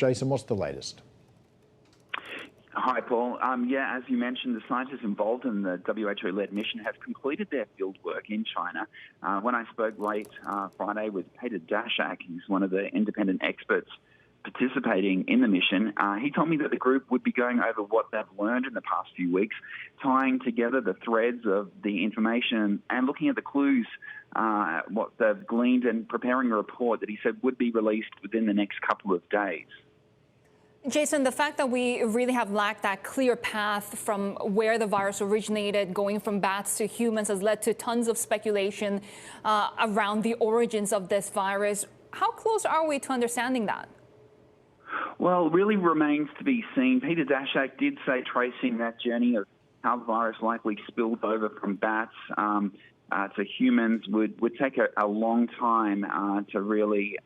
Jason, what's the latest? Hi, Paul. Yeah, as you mentioned, the scientists involved in the WHO-led mission have completed their field work in China. When I spoke late Friday with Peter Daszak, he's one of the independent experts participating in the mission, he told me that the group would be going over what they've learned in the past few weeks, tying together the threads of the information and looking at the clues, what they've gleaned, and preparing a report that he said would be released within the next couple of days. Jason, the fact that we really have lacked that clear path from where the virus originated, going from bats to humans, has led to tons of speculation around the origins of this virus. How close are we to understanding that? Well, it really remains to be seen. Peter Daszak did say tracing that journey of how the virus likely spilled over from bats to humans would take a long time to really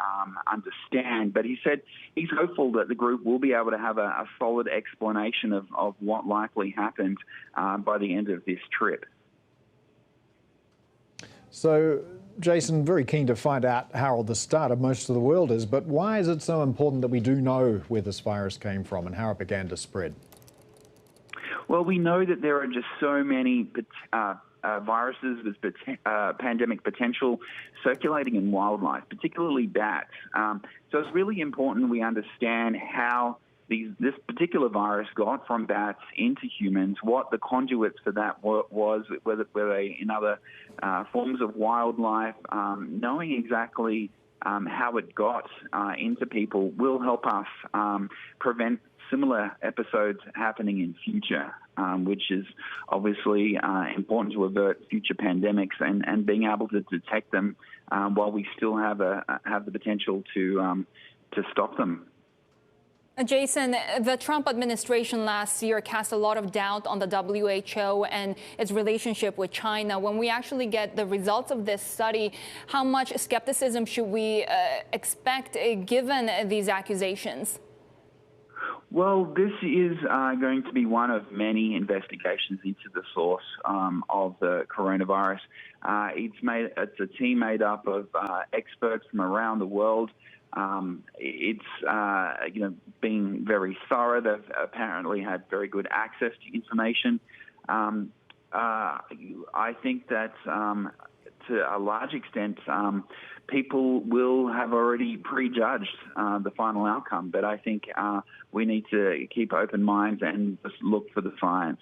understand. But he said he's hopeful that the group will be able to have a solid explanation of what likely happened by the end of this trip. So, Jason, very keen to find out how the start of most of the world is, but why is it so important that we do know where this virus came from and how it began to spread? Well, we know that there are just so many viruses with pandemic potential circulating in wildlife, particularly bats. So it's really important we understand how this particular virus got from bats into humans, what the conduits for that was, whether they in other forms of wildlife. Knowing exactly how it got into people will help us prevent similar episodes happening in future, which is obviously important to avert future pandemics and being able to detect them while we still have the potential to stop them. Jason, the Trump administration last year cast a lot of doubt on the WHO and its relationship with China. When we actually get the results of this study, how much skepticism should we expect given these accusations? Well, this is going to be one of many investigations into the source of the coronavirus. It's a team made up of experts from around the world. It's being very thorough. They've apparently had very good access to information. I think that to a large extent, people will have already prejudged the final outcome. But I think we need to keep open minds and just look for the science.